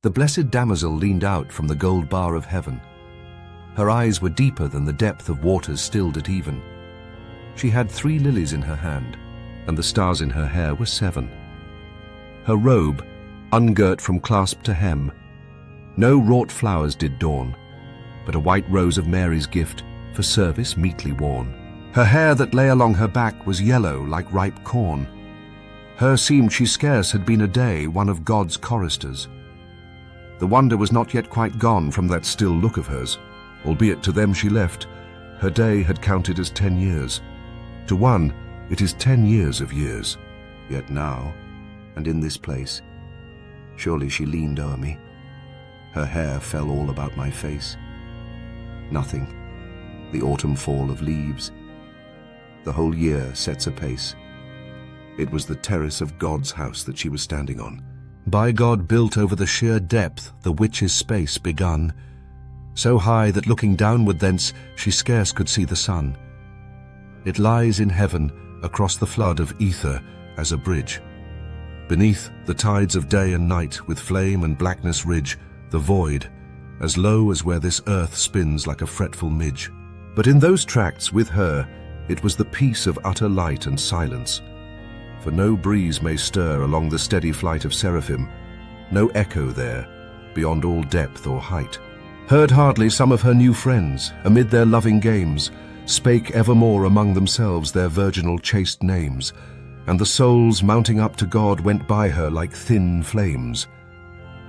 The Blessed Damozel leaned out from the gold bar of heaven. Her eyes were deeper than the depth of waters stilled at even. She had 3 lilies in her hand, and the stars in her hair were 7. Her robe, ungirt from clasp to hem, no wrought flowers did adorn, but a white rose of Mary's gift, for service meetly worn. Her hair that lay along her back was yellow like ripe corn. Her seemed she scarce had been a day one of God's choristers. The wonder was not yet quite gone from that still look of hers, albeit to them she left, her day had counted as 10 years. To one, it is 10 years of years. Yet now, and in this place, surely she leaned o'er me. Her hair fell all about my face. Nothing, the autumn fall of leaves. The whole year sets a pace. It was the terrace of God's house that she was standing on. By God built over the sheer depth the witch's space begun, so high that looking downward thence she scarce could see the sun. It lies in heaven across the flood of ether as a bridge. Beneath the tides of day and night with flame and blackness ridge, the void, as low as where this earth spins like a fretful midge. But in those tracts with her, it was the peace of utter light and silence. For no breeze may stir along the steady flight of seraphim, no echo there, beyond all depth or height. Heard hardly some of her new friends, amid their loving games, spake evermore among themselves their virginal chaste names, and the souls mounting up to God went by her like thin flames.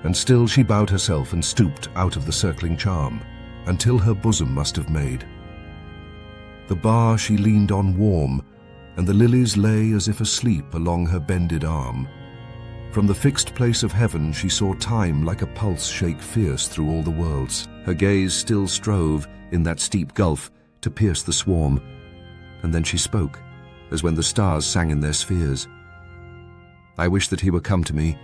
And still she bowed herself and stooped out of the circling charm, until her bosom must have made. The bar she leaned on warm, and the lilies lay as if asleep along her bended arm. From the fixed place of heaven she saw time like a pulse shake fierce through all the worlds. Her gaze still strove, in that steep gulf, to pierce the swarm, and then she spoke, as when the stars sang in their spheres. "I wish that he were come to me,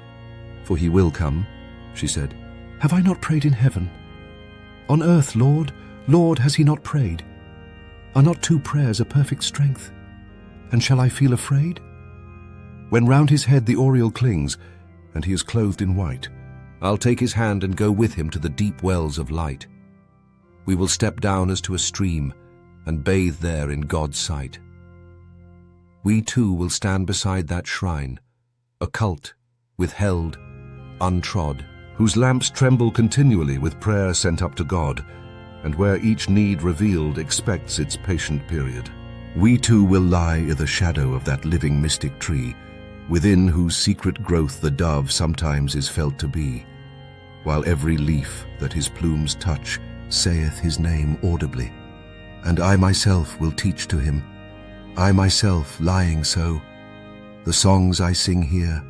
for he will come," she said. "Have I not prayed in heaven? On earth, Lord, Lord, has he not prayed? Are not 2 prayers a perfect strength? And shall I feel afraid? When round his head the aureole clings, and he is clothed in white, I'll take his hand and go with him to the deep wells of light. We will step down as to a stream, and bathe there in God's sight. We too will stand beside that shrine, occult, withheld, untrod, whose lamps tremble continually with prayer sent up to God, and where each need revealed expects its patient period. We too will lie i' the shadow of that living mystic tree, within whose secret growth the dove sometimes is felt to be, while every leaf that his plumes touch saith his name audibly. And I myself will teach to him, I myself lying so, the songs I sing here,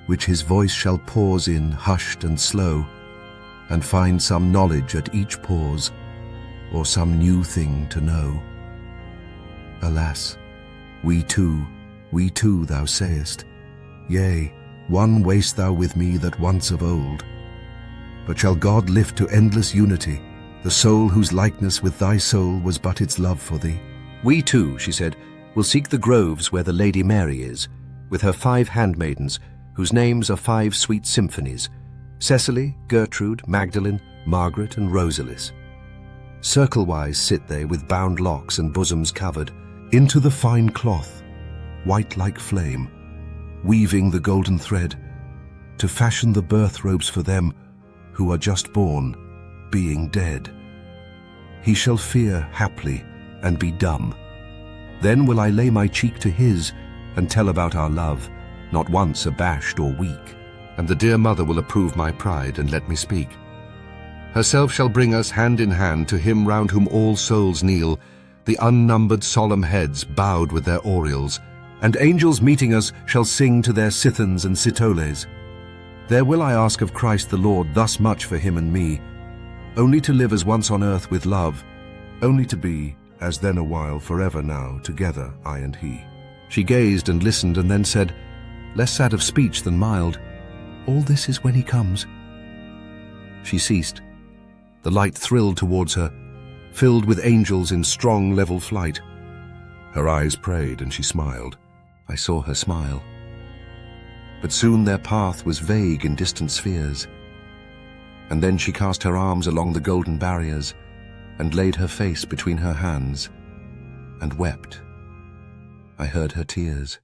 which his voice shall pause in hushed and slow, and find some knowledge at each pause, or some new thing to know. Alas, we too, thou sayest, yea, one wast thou with me that once of old. But shall God lift to endless unity the soul whose likeness with thy soul was but its love for thee? We too, she said, will seek the groves where the Lady Mary is, with her 5 handmaidens, whose names are 5 sweet symphonies, Cecily, Gertrude, Magdalene, Margaret, and Rosalis. Circle-wise sit they with bound locks and bosoms covered, into the fine cloth, white like flame, weaving the golden thread, to fashion the birth robes for them who are just born, being dead. He shall fear haply and be dumb. Then will I lay my cheek to his and tell about our love, not once abashed or weak, and the dear mother will approve my pride and let me speak. Herself shall bring us hand in hand to him round whom all souls kneel, the unnumbered solemn heads bowed with their aureoles, and angels meeting us shall sing to their cithens and citoles. There will I ask of Christ the Lord thus much for him and me, only to live as once on earth with love, only to be, as then a while, forever now, together, I and he. She gazed and listened and then said, less sad of speech than mild, all this is when he comes. She ceased. The light thrilled towards her, filled with angels in strong level flight. Her eyes prayed and she smiled. I saw her smile. But soon their path was vague in distant spheres, And then she cast her arms along the golden barriers and laid her face between her hands and wept. I heard her tears.